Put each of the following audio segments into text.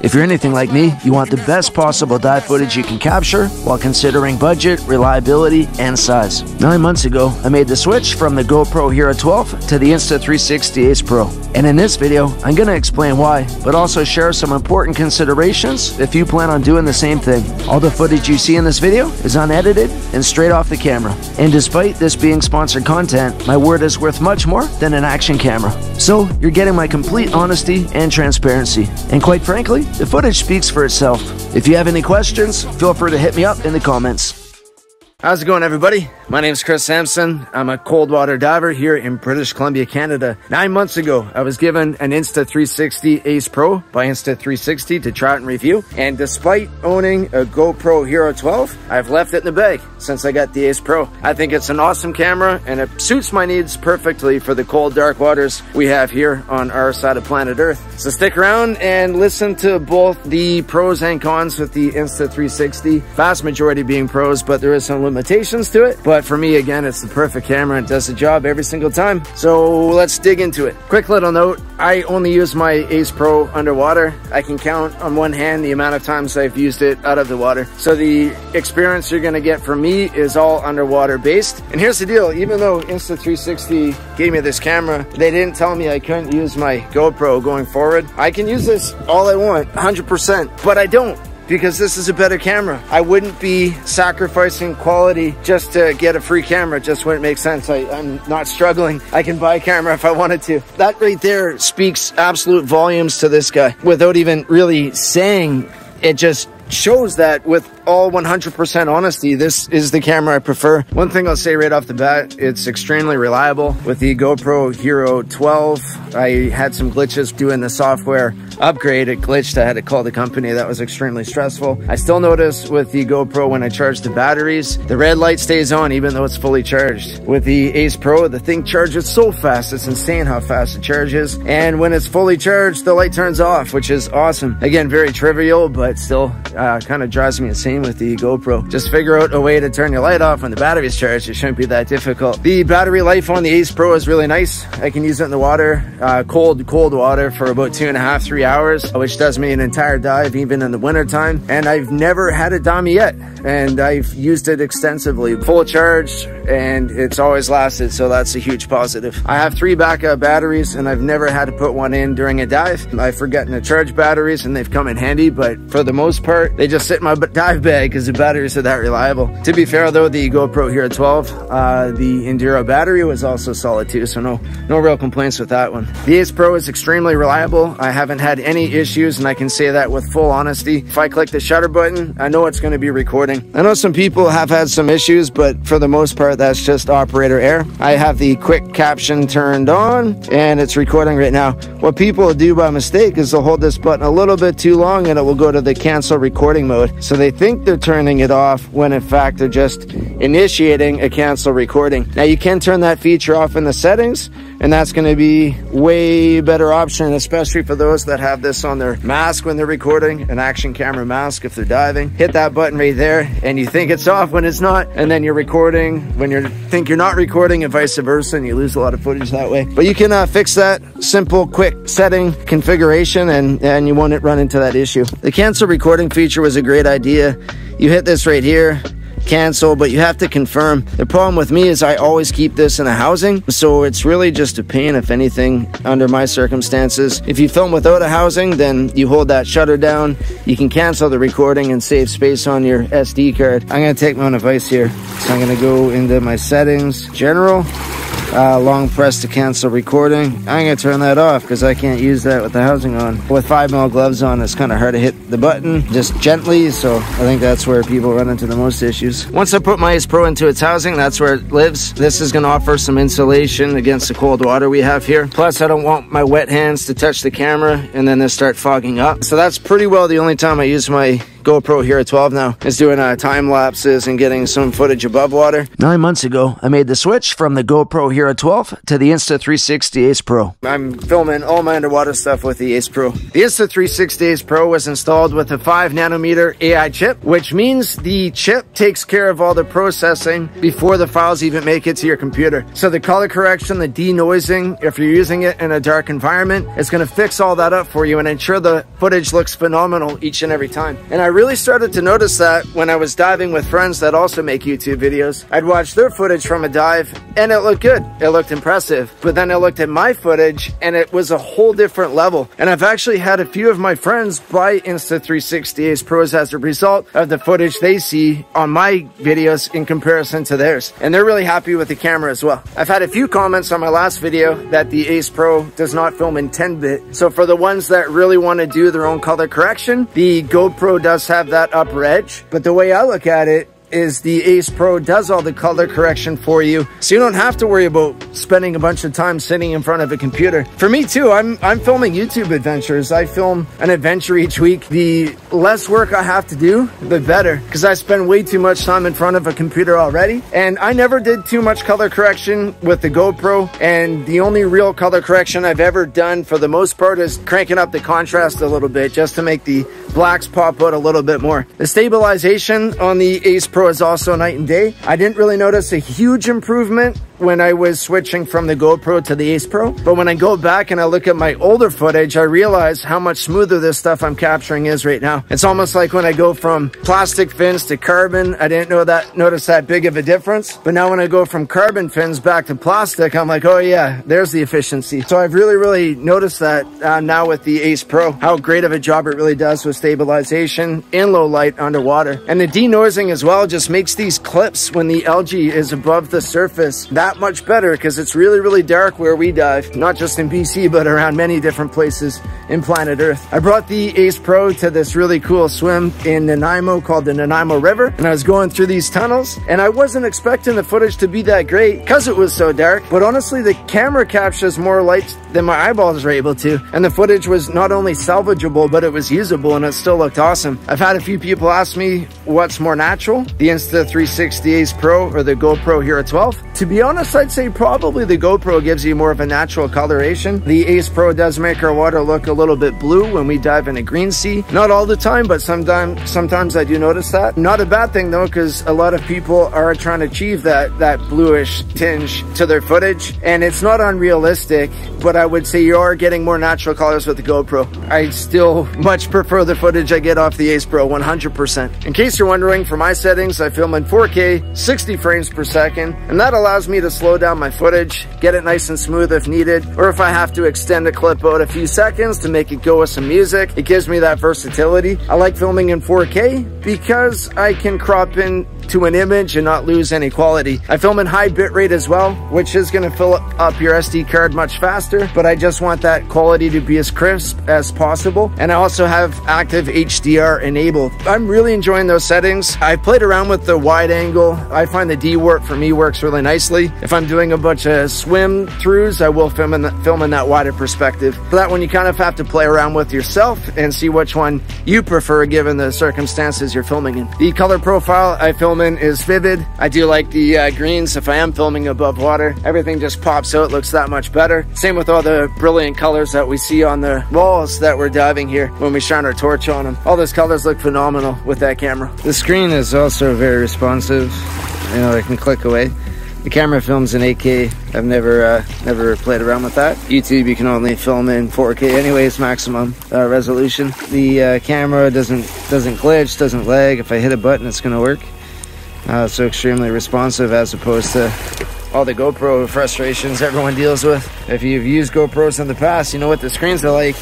If you're anything like me, you want the best possible dive footage you can capture while considering budget, reliability, and size. 9 months ago, I made the switch from the GoPro Hero 12 to the Insta360 Ace Pro. And in this video, I'm going to explain why, but also share some important considerations if you plan on doing the same thing. All the footage you see in this video is unedited and straight off the camera. And despite this being sponsored content, my word is worth much more than an action camera. So, you're getting my complete honesty and transparency. And quite frankly, the footage speaks for itself. If you have any questions, feel free to hit me up in the comments. How's it going, everybody? My name is Chris Samson. I'm a cold water diver here in British Columbia, Canada. 9 months ago, I was given an Insta360 Ace Pro by Insta360 to try out and review. And despite owning a GoPro Hero 12, I've left it in the bag since I got the Ace Pro. I think it's an awesome camera and it suits my needs perfectly for the cold, dark waters we have here on our side of planet Earth. So stick around and listen to both the pros and cons with the Insta360. Vast majority being pros, but there is some limitations to it. But for me, again, it's the perfect camera and does the job every single time. So let's dig into it. Quick little note, I only use my Ace Pro underwater. I can count on one hand the amount of times I've used it out of the water. So the experience you're gonna get from me is all underwater based. And here's the deal, even though Insta360 gave me this camera, they didn't tell me I couldn't use my GoPro going forward. I can use this all I want, 100%, but I don't, because this is a better camera. I wouldn't be sacrificing quality just to get a free camera. It just wouldn't make sense. I'm not struggling. I can buy a camera if I wanted to. That right there speaks absolute volumes to this guy. Without even really saying, it just shows that with all 100% honesty, this is the camera I prefer. One thing I'll say right off the bat, it's extremely reliable. With the GoPro Hero 12, I had some glitches doing the software upgrade. It glitched. I had to call the company. That was extremely stressful. I still notice with the GoPro when I charge the batteries, the red light stays on even though it's fully charged. With the Ace Pro, the thing charges so fast. It's insane how fast it charges. And when it's fully charged, the light turns off, which is awesome. Again, very trivial, but still kind of drives me insane with the GoPro. Just figure out a way to turn your light off when the battery is charged. It shouldn't be that difficult. The battery life on the Ace Pro is really nice. I can use it in the water, cold water for about 2.5 to 3 hours, which does me an entire dive even in the winter time. And I've never had it down me yet. And I've used it extensively, full charge, and it's always lasted. So that's a huge positive. I have 3 backup batteries and I've never had to put one in during a dive. I've forgotten to charge batteries and they've come in handy, but for the most part, they just sit in my dive bag because the batteries are that reliable. To be fair though, the GoPro Hero 12, the Enduro battery was also solid too, so no real complaints with that one. The Ace Pro is extremely reliable. I haven't had any issues and I can say that with full honesty. If I click the shutter button, I know it's going to be recording. I know some people have had some issues, but for the most part, that's just operator error. I have the quick caption turned on and it's recording right now. What people do by mistake is they'll hold this button a little bit too long and it will go to the cancel recording mode. So they think they're turning it off when in fact they're just initiating a cancel recording. Now you can turn that feature off in the settings and that's going to be way better option, especially for those that have this on their mask when they're recording, an action camera mask if they're diving. Hit that button right there and you think it's off when it's not, and then you're recording when you think you're not recording and vice versa, and you lose a lot of footage that way. But you can fix that simple quick setting configuration and you won't run into that issue. The cancel recording feature was a great idea. You hit this right here, cancel, but you have to confirm. The problem with me is I always keep this in a housing, so it's really just a pain if anything under my circumstances. If you film without a housing, then you hold that shutter down, you can cancel the recording and save space on your SD card. I'm going to take my own advice here, so I'm going to go into my settings, general, long press to cancel recording. I'm going to turn that off because I can't use that with the housing on. With 5mm gloves on, it's kind of hard to hit the button just gently, so I think that's where people run into the most issues. Once I put my Ace Pro into its housing, that's where it lives. This is going to offer some insulation against the cold water we have here. Plus, I don't want my wet hands to touch the camera and then they start fogging up. So that's pretty well the only time I use my GoPro Hero 12 now is doing time lapses and getting some footage above water. 9 months ago, I made the switch from the GoPro Hero 12 to the Insta360 Ace Pro. I'm filming all my underwater stuff with the Ace Pro. The Insta360 Ace Pro was installed with a 5 nanometer AI chip, which means the chip takes care of all the processing before the files even make it to your computer. So the color correction, the denoising, if you're using it in a dark environment, it's going to fix all that up for you and ensure the footage looks phenomenal each and every time. And I really started to notice that when I was diving with friends that also make YouTube videos. I'd watch their footage from a dive and it looked good. It looked impressive. But then I looked at my footage and it was a whole different level. And I've actually had a few of my friends buy Insta360 Ace Pros as a result of the footage they see on my videos in comparison to theirs. And they're really happy with the camera as well. I've had a few comments on my last video that the Ace Pro does not film in 10-bit. So for the ones that really want to do their own color correction, the GoPro does have that upper edge. But the way I look at it is the Ace Pro does all the color correction for you, so you don't have to worry about spending a bunch of time sitting in front of a computer. For me too, I'm filming YouTube adventures. I film an adventure each week. The less work I have to do, the better, because I spend way too much time in front of a computer already. And I never did too much color correction with the GoPro, and the only real color correction I've ever done for the most part is cranking up the contrast a little bit just to make the blacks pop out a little bit more. The stabilization on the Ace Pro is also night and day. I didn't really notice a huge improvement when I was switching from the GoPro to the Ace Pro, but when I go back and I look at my older footage, I realize how much smoother this stuff I'm capturing is right now. It's almost like when I go from plastic fins to carbon, I didn't notice that big of a difference, but now when I go from carbon fins back to plastic, I'm like, oh yeah, there's the efficiency. So I've really noticed that now with the Ace Pro, how great of a job it really does with stabilization in low light underwater. And the denoising as well just makes these clips when the algae is above the surface that much better, because it's really dark where we dive, not just in BC but around many different places in planet Earth. I brought the Ace Pro to this really cool swim in Nanaimo called the Nanaimo River, and I was going through these tunnels and I wasn't expecting the footage to be that great because it was so dark, but honestly the camera captures more light than my eyeballs were able to, and the footage was not only salvageable but it was usable and it still looked awesome. I've had a few people ask me what's more natural, the Insta360 Ace Pro or the GoPro Hero 12. To be honest, I'd say probably the GoPro gives you more of a natural coloration. The Ace Pro does make our water look a little bit blue when we dive in a green sea. Not all the time, but sometimes I do notice that. Not a bad thing though, because a lot of people are trying to achieve that bluish tinge to their footage, and it's not unrealistic, but I would say you are getting more natural colors with the GoPro. I still much prefer the footage I get off the Ace Pro 100%. In case you're wondering, for my settings, I film in 4K, 60 frames per second, and that allows me to slow down my footage, get it nice and smooth if needed, or if I have to extend a clip out a few seconds to make it go with some music. It gives me that versatility. I like filming in 4K because I can crop in to an image and not lose any quality. I film in high bitrate as well, which is going to fill up your SD card much faster, but I just want that quality to be as crisp as possible. And I also have active HDR enabled. I'm really enjoying those settings. I played around with the wide angle. I find the D-warp for me works really nicely. If I'm doing a bunch of swim throughs, I will film in that wider perspective. For that one, you kind of have to play around with yourself and see which one you prefer given the circumstances you're filming in. The color profile I film in is vivid. I do like the greens. If I am filming above water, everything just pops out, looks that much better. Same with all the brilliant colors that we see on the walls that we're diving here when we shine our torch on them. All those colors look phenomenal with that camera. The screen is also very responsive. You know, I can click away. The camera films in 8K. I've never played around with that. YouTube, you can only film in 4K anyways, maximum resolution. The camera doesn't glitch, doesn't lag. If I hit a button, it's gonna work. So extremely responsive as opposed to all the GoPro frustrations everyone deals with. If you've used GoPros in the past, you know what the screens are like.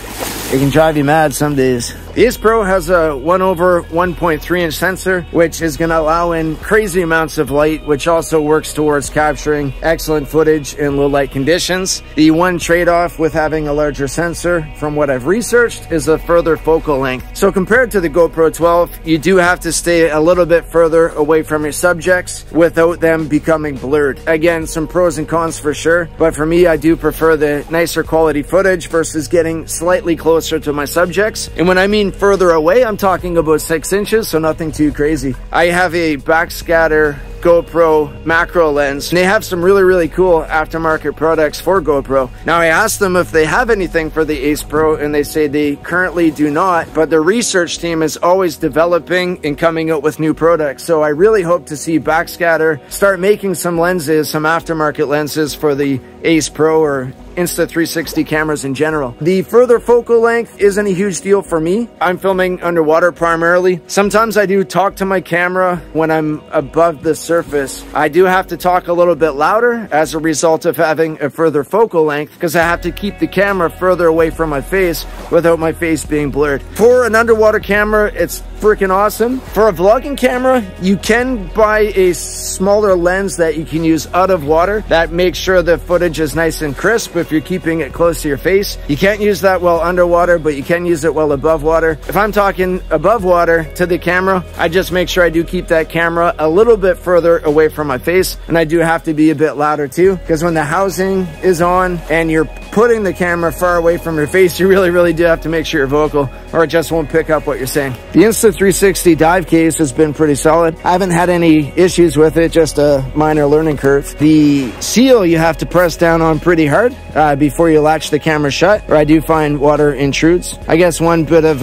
It can drive you mad some days. The Ace Pro has a 1/1.3 inch sensor, which is going to allow in crazy amounts of light, which also works towards capturing excellent footage in low light conditions. The one trade-off with having a larger sensor, from what I've researched, is a further focal length. So compared to the GoPro 12, you do have to stay a little bit further away from your subjects without them becoming blurred. Again, some pros and cons for sure, but for me, I do prefer prefer the nicer quality footage versus getting slightly closer to my subjects. And when I mean further away, I'm talking about 6 inches, so nothing too crazy. I have a backscatter GoPro macro lens, and they have some really cool aftermarket products for GoPro. Now I asked them if they have anything for the Ace Pro, and they say they currently do not, but the research team is always developing and coming out with new products. So I really hope to see Backscatter start making some lenses, some aftermarket lenses for the Ace Pro or Insta360 cameras in general. The further focal length isn't a huge deal for me. I'm filming underwater primarily. Sometimes I do talk to my camera when I'm above the surface. I do have to talk a little bit louder as a result of having a further focal length, because I have to keep the camera further away from my face without my face being blurred. For an underwater camera, it's freaking awesome. For a vlogging camera, you can buy a smaller lens that you can use out of water that makes sure the footage is nice and crisp if you're keeping it close to your face. You can't use that well underwater, but you can use it well above water. If I'm talking above water to the camera, I just make sure I do keep that camera a little bit further away from my face, and I do have to be a bit louder too, because when the housing is on and you're putting the camera far away from your face, you really do have to make sure you're vocal, or it just won't pick up what you're saying. The Insta360 dive case has been pretty solid. I haven't had any issues with it, just a minor learning curve. The seal you have to press down on pretty hard before you latch the camera shut, or I do find water intrudes. I guess one bit of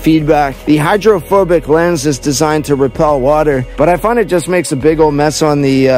feedback: the hydrophobic lens is designed to repel water, but I find it just makes a big old mess on the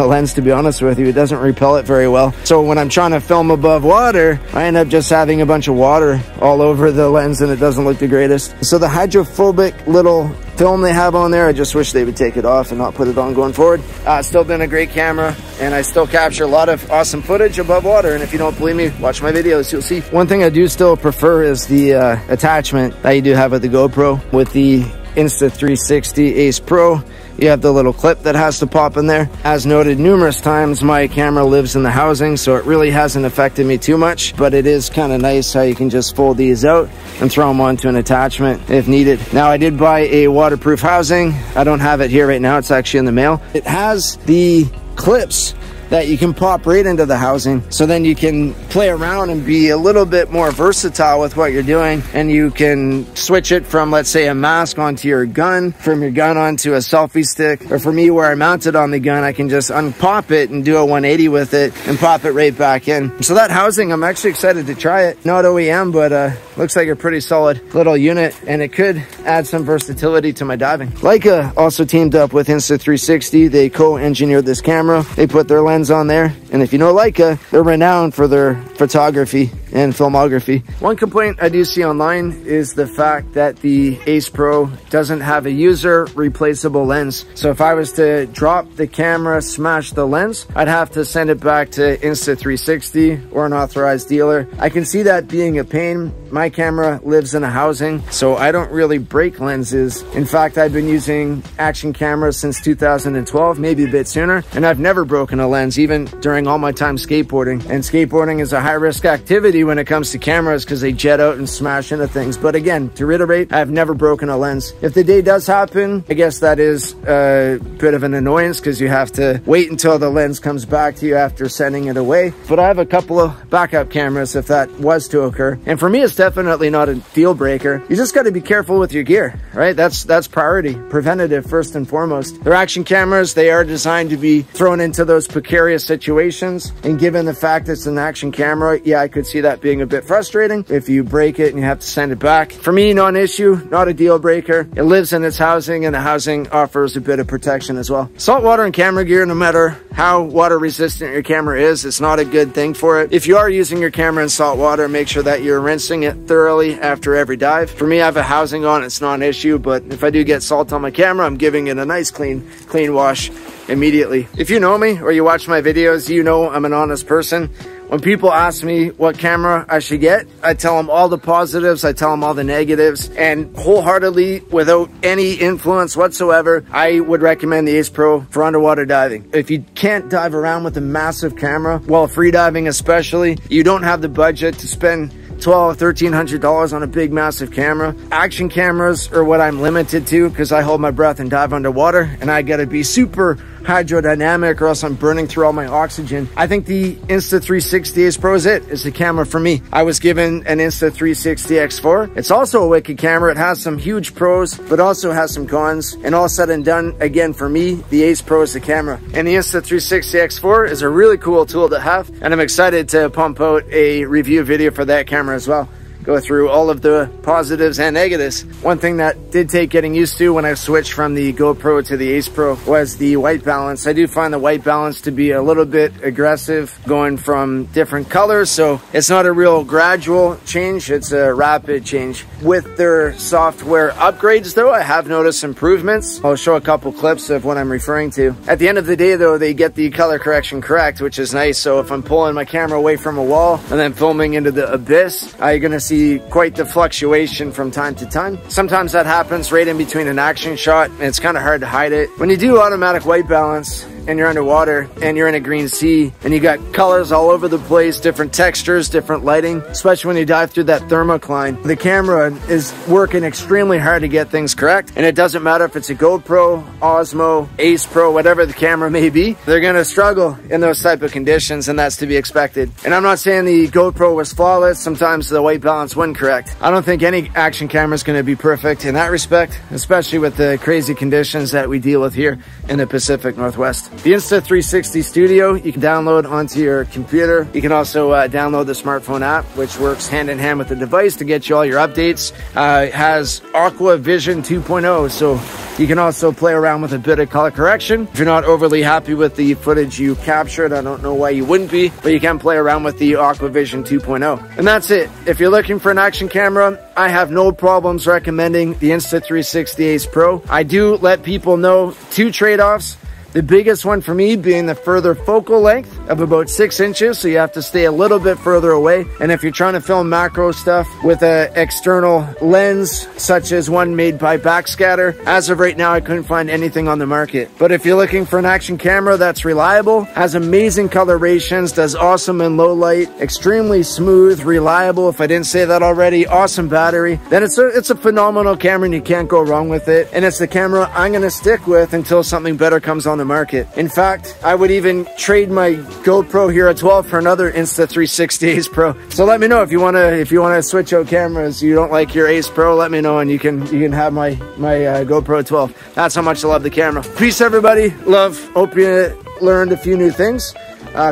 lens, to be honest with you. It doesn't repel it very well. So when I'm trying to film above water, I end up just having a bunch of water all over the lens, and it doesn't look the greatest. So the hydrophobic little film they have on there, I just wish they would take it off and not put it on going forward. It's still been a great camera, and I still capture a lot of awesome footage above water. And if you don't believe me, watch my videos, you'll see. One thing I do still prefer is the attachment that you do have with the GoPro. With the Insta360 Ace Pro, you have the little clip that has to pop in there. As noted numerous times, my camera lives in the housing, so it really hasn't affected me too much, but it is kind of nice how you can just fold these out and throw them onto an attachment if needed. Now, I did buy a waterproof housing. I don't have it here right now. It's actually in the mail. It has the clips that you can pop right into the housing, so then you can play around and be a little bit more versatile with what you're doing, and you can switch it from, let's say, a mask onto your gun, from your gun onto a selfie stick, or for me, where I mounted on the gun, I can just unpop it and do a 180 with it and pop it right back in. So that housing, I'm actually excited to try it. Not OEM, but looks like a pretty solid little unit, and it could add some versatility to my diving. Leica also teamed up with Insta360. They co-engineered this camera. They put their lens on there, and if you know Leica, they're renowned for their photography and filmography. One complaint I do see online is the fact that the Ace Pro doesn't have a user replaceable lens. So if I was to drop the camera, smash the lens, I'd have to send it back to Insta360 or an authorized dealer. I can see that being a pain. My camera lives in a housing, so I don't really break lenses. In fact, I've been using action cameras since 2012, maybe a bit sooner, and I've never broken a lens, even during all my time skateboarding. And skateboarding is a high-risk activity when it comes to cameras because they jet out and smash into things. But again, to reiterate, I've never broken a lens. If the day does happen, I guess that is a bit of an annoyance because you have to wait until the lens comes back to you after sending it away. But I have a couple of backup cameras if that was to occur. And for me, it's definitely not a deal breaker. You just got to be careful with your gear, right? That's priority, preventative first and foremost. They're action cameras. They are designed to be thrown into those precarious situations. And given the fact it's an action camera, yeah, I could see that being a bit frustrating if you break it and you have to send it back. For me, non-issue, not a deal breaker. It lives in its housing, and the housing offers a bit of protection as well. Saltwater and camera gear, no matter how water resistant your camera is, it's not a good thing for it. If you are using your camera in salt water, make sure that you're rinsing it thoroughly after every dive. For me, I have a housing on, it's not an issue, but if I do get salt on my camera, I'm giving it a nice clean wash immediately. If you know me or you watch my videos, you know I'm an honest person. When people ask me what camera I should get, I tell them all the positives, I tell them all the negatives, and wholeheartedly, without any influence whatsoever, I would recommend the Ace Pro for underwater diving. If you can't dive around with a massive camera, while free diving especially, you don't have the budget to spend $1,200 or $1,300 on a big massive camera. Action cameras are what I'm limited to because I hold my breath and dive underwater, and I gotta be super hydrodynamic or else I'm burning through all my oxygen. I think the Insta360 Ace Pro is it. It's the camera for me. I was given an Insta360 X4. It's also a wicked camera. It has some huge pros, but also has some cons. And all said and done, again, for me, the Ace Pro is the camera. And the Insta360 X4 is a really cool tool to have. And I'm excited to pump out a review video for that camera as well. Go through all of the positives and negatives. One thing that did take getting used to when I switched from the GoPro to the Ace Pro was the white balance. I do find the white balance to be a little bit aggressive going from different colors, so it's not a real gradual change, it's a rapid change. With their software upgrades though, I have noticed improvements. I'll show a couple clips of what I'm referring to. At the end of the day though, they get the color correction correct, which is nice. So if I'm pulling my camera away from a wall and then filming into the abyss, you're gonna see quite the fluctuation from time to time. Sometimes that happens right in between an action shot, and it's kind of hard to hide it. When you do automatic white balance and you're underwater and you're in a green sea and you got colors all over the place, different textures, different lighting, especially when you dive through that thermocline, the camera is working extremely hard to get things correct. And it doesn't matter if it's a GoPro, Osmo, Ace Pro, whatever the camera may be, they're gonna struggle in those type of conditions, and that's to be expected. And I'm not saying the GoPro was flawless. Sometimes the white balance wasn't correct. I don't think any action camera is gonna be perfect in that respect, especially with the crazy conditions that we deal with here in the Pacific Northwest. The Insta360 Studio, you can download onto your computer. You can also download the smartphone app, which works hand in hand with the device to get you all your updates. It has Aqua Vision 2.0, so you can also play around with a bit of color correction. If you're not overly happy with the footage you captured, I don't know why you wouldn't be, but you can play around with the Aqua Vision 2.0. And that's it. If you're looking for an action camera, I have no problems recommending the Insta360 Ace Pro. I do let people know two trade-offs. The biggest one for me being the further focal length of about 6 inches, so you have to stay a little bit further away. And if you're trying to film macro stuff with an external lens, such as one made by Backscatter, as of right now, I couldn't find anything on the market. But if you're looking for an action camera that's reliable, has amazing colorations, does awesome in low light, extremely smooth, reliable, if I didn't say that already, awesome battery, then it's a phenomenal camera and you can't go wrong with it. And it's the camera I'm gonna stick with until something better comes on the market. In fact, I would even trade my GoPro Hero 12 for another Insta360 Ace Pro. So let me know if you wanna switch out cameras, you don't like your Ace Pro, let me know and you can have my GoPro 12. That's how much I love the camera. Peace everybody, love, hope you learned a few new things.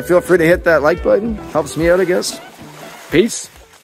Feel free to hit that like button, helps me out I guess. Peace.